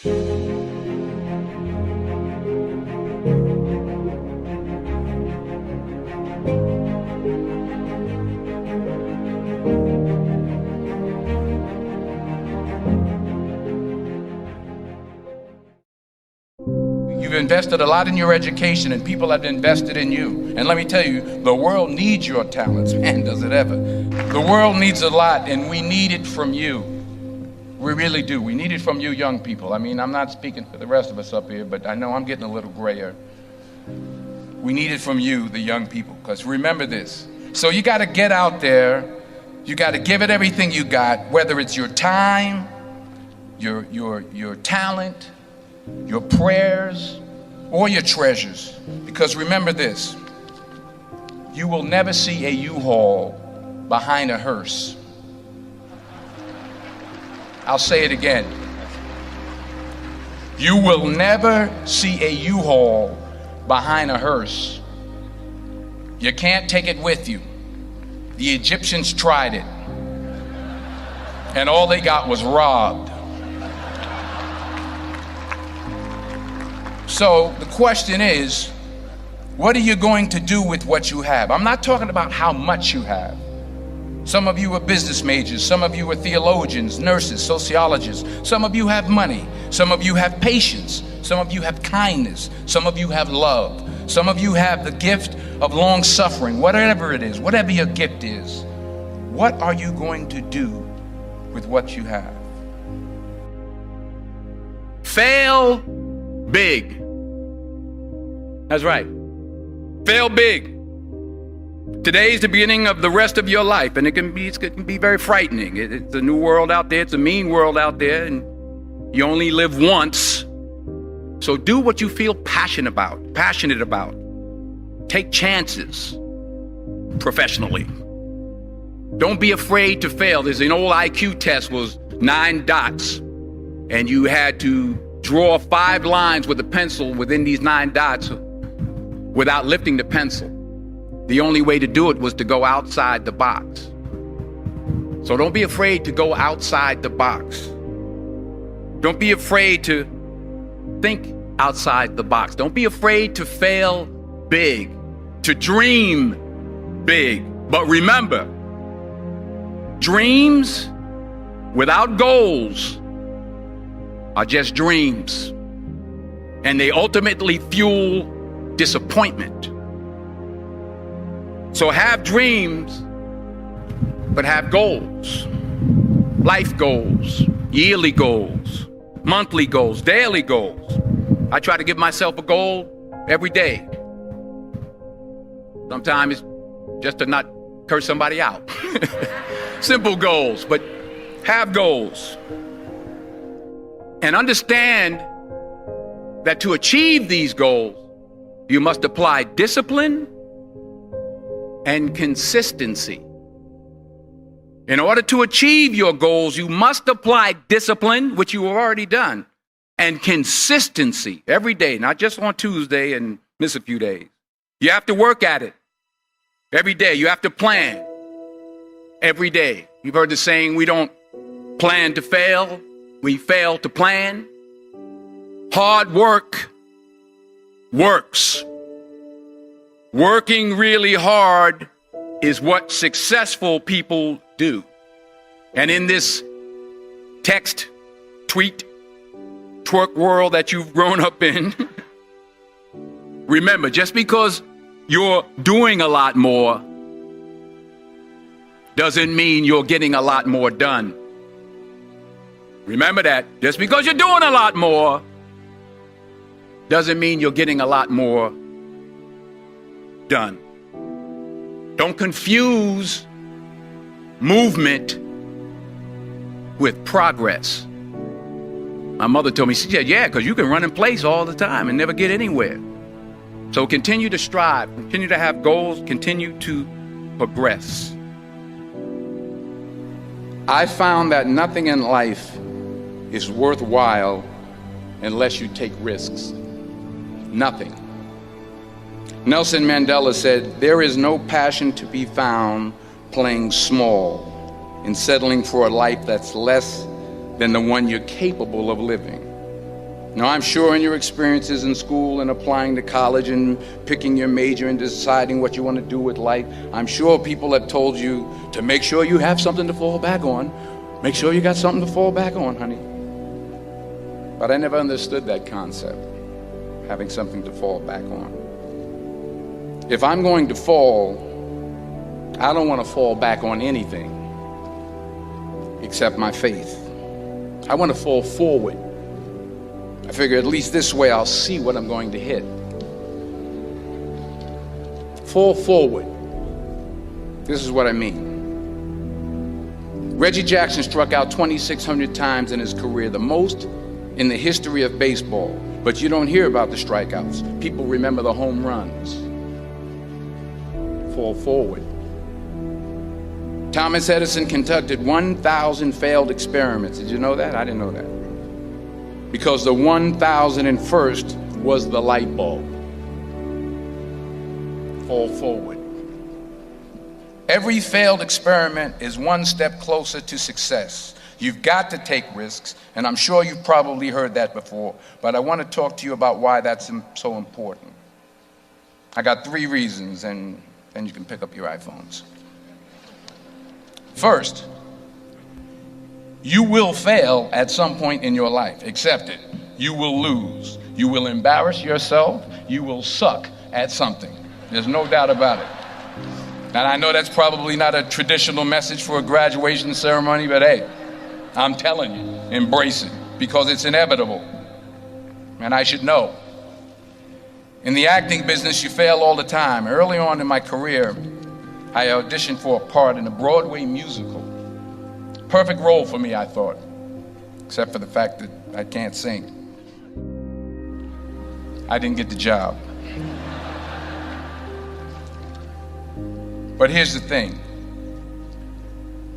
You've invested a lot in your education, and people have invested in you. And let me tell you, the world needs your talents. Man, does it ever. The world needs a lot, and we need it from you. We really do. We need it from you young people. I mean, I'm not speaking for the rest of us up here, but I know I'm getting a little grayer. We need it from you, the young people, because remember this. So you got to get out there. You got to give it everything you got, whether it's your time, your talent, your prayers, or your treasures. Because remember this, you will never see a U-Haul behind a hearse. I'll say it again. You will never see a U-Haul behind a hearse. You can't take it with you. The Egyptians tried it, and all they got was robbed. So the question is, what are you going to do with what you have? I'm not talking about how much you have. Some of you are business majors, some of you are theologians, nurses, sociologists. Some of you have money, some of you have patience, some of you have kindness, some of you have love, some of you have the gift of long suffering. Whatever it is, whatever your gift is, what are you going to do with what you have? Fail big. That's right. Fail big. Today's the beginning of the rest of your life, and it can be very frightening. It's a new world out there. It's a mean world out there, and you only live once. So do what you feel passionate about. Take chances professionally. Don't be afraid to fail. There's an old IQ test, was 9 dots, and you had to draw 5 lines with a pencil within these 9 dots without lifting the pencil. The only way to do it was to go outside the box. So don't be afraid to go outside the box. Don't be afraid to think outside the box. Don't be afraid to fail big, to dream big. But remember, dreams without goals are just dreams, and they ultimately fuel disappointment. So have dreams, but have goals. Life goals, yearly goals, monthly goals, daily goals. I try to give myself a goal every day. Sometimes it's just to not curse somebody out. Simple goals, but have goals. And understand that to achieve these goals, you must apply discipline and consistency. In order to achieve your goals, you must apply discipline, which you have already done, and consistency every day, not just on Tuesday and miss a few days. You have to work at it every day. You have to plan every day. You've heard the saying, we don't plan to fail, we fail to plan. Hard work works. Working really hard is what successful people do. And in this text, tweet, twerk world that you've grown up in, remember, just because you're doing a lot more doesn't mean you're getting a lot more done. Remember that. Just because you're doing a lot more doesn't mean you're getting a lot more done. Don't confuse movement with progress. My mother told me, she said, yeah, because you can run in place all the time and never get anywhere. So continue to strive, continue to have goals, continue to progress. I found that nothing in life is worthwhile unless you take risks. Nothing. Nelson Mandela said, there is no passion to be found playing small and settling for a life that's less than the one you're capable of living. Now, I'm sure in your experiences in school and applying to college and picking your major and deciding what you want to do with life, I'm sure people have told you to make sure you have something to fall back on. Make sure you got something to fall back on, honey. But I never understood that concept, having something to fall back on. If I'm going to fall, I don't want to fall back on anything except my faith. I want to fall forward. I figure at least this way I'll see what I'm going to hit. Fall forward. This is what I mean. Reggie Jackson struck out 2,600 times in his career, the most in the history of baseball. But you don't hear about the strikeouts. People remember the home runs. Fall forward. Thomas Edison conducted 1,000 failed experiments. Did you know that? I didn't know that. Because the 1,001st was the light bulb. Fall forward. Every failed experiment is one step closer to success. You've got to take risks, and I'm sure you've probably heard that before, but I want to talk to you about why that's so important. I got 3 reasons, and then you can pick up your iPhones. First, you will fail at some point in your life. Accept it. You will lose. You will embarrass yourself. You will suck at something. There's no doubt about it. And I know that's probably not a traditional message for a graduation ceremony, but hey, I'm telling you, embrace it because it's inevitable. And I should know. In the acting business, you fail all the time. Early on in my career, I auditioned for a part in a Broadway musical. Perfect role for me, I thought, except for the fact that I can't sing. I didn't get the job. But here's the thing.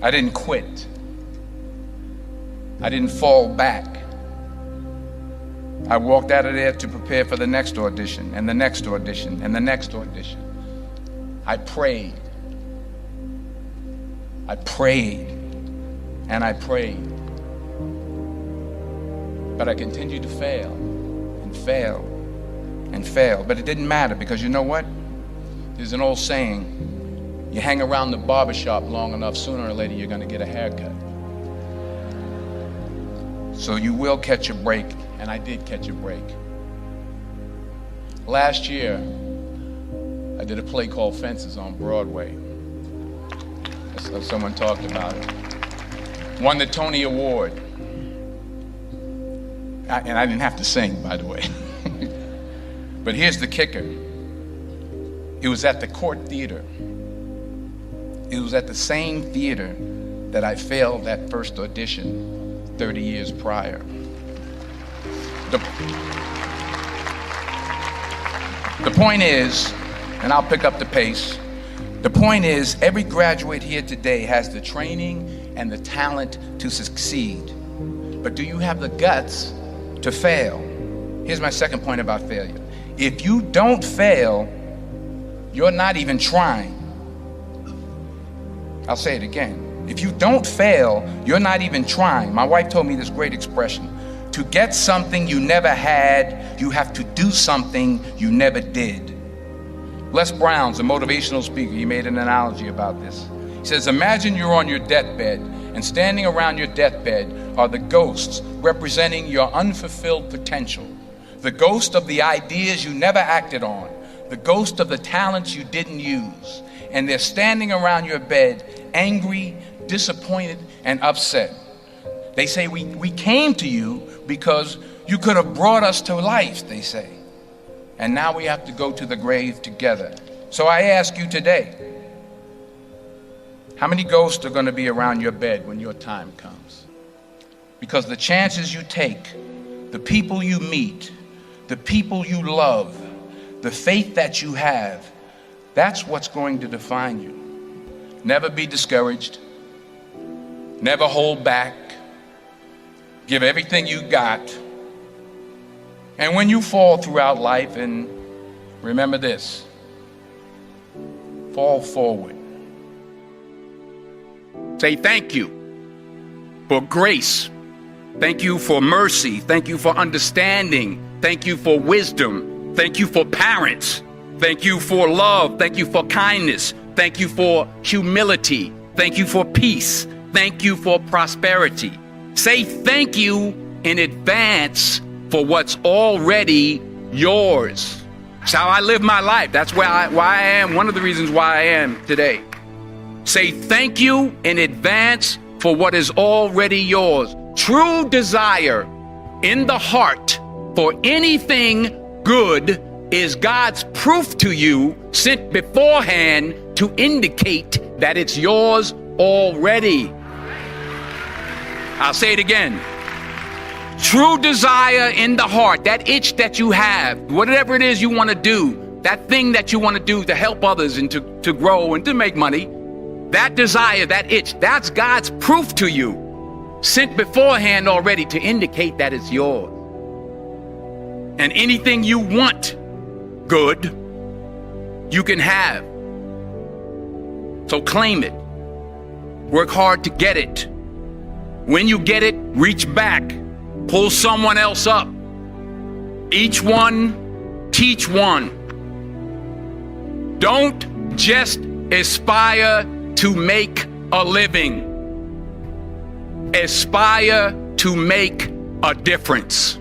I didn't quit. I didn't fall back. I walked out of there to prepare for the next audition, and the next audition, and the next audition. I prayed. I prayed. And I prayed. But I continued to fail and fail and fail. But it didn't matter because you know what? There's an old saying, you hang around the barbershop long enough, sooner or later you're going to get a haircut. So you will catch a break, and I did catch a break. Last year, I did a play called Fences on Broadway. Someone talked about it. Won the Tony Award. And I didn't have to sing, by the way. But here's the kicker. It was at the Court Theater. It was at the same theater that I failed that first audition 30 years prior. The point is, and I'll pick up the pace, the point is every graduate here today has the training and the talent to succeed. But do you have the guts to fail? Here's my second point about failure. If you don't fail, you're not even trying. I'll say it again. If you don't fail, you're not even trying. My wife told me this great expression. To get something you never had, you have to do something you never did. Les Brown's a motivational speaker. He made an analogy about this. He says, imagine you're on your deathbed, and standing around your deathbed are the ghosts representing your unfulfilled potential. The ghost of the ideas you never acted on. The ghost of the talents you didn't use. And they're standing around your bed, angry, disappointed, and upset. They say, we came to you because you could have brought us to life, they say. And now we have to go to the grave together. So I ask you today, how many ghosts are going to be around your bed when your time comes? Because the chances you take, the people you meet, the people you love, the faith that you have, that's what's going to define you. Never be discouraged. Never hold back. Give everything you got. And when you fall throughout life, and remember this, fall forward. Say thank you for grace Thank you for mercy. Thank you for understanding. Thank you for wisdom. Thank you for parents. Thank you for love. Thank you for kindness. Thank you for humility. Thank you for peace. Thank you for prosperity. Say thank you in advance for what's already yours. It's how I live my life. That's why I am, one of the reasons why I am today. Say thank you in advance for what is already yours. True desire in the heart for anything good is God's proof to you, sent beforehand to indicate that it's yours already. I'll say it again. True desire in the heart, that itch that you have, whatever it is you want to do, that thing that you want to do to help others and to grow and to make money, that desire, that itch, that's God's proof to you, sent beforehand already to indicate that it's yours. And anything you want good, you can have. So claim it. Work hard to get it. When you get it, reach back. Pull someone else up. Each one, teach one. Don't just aspire to make a living. Aspire to make a difference.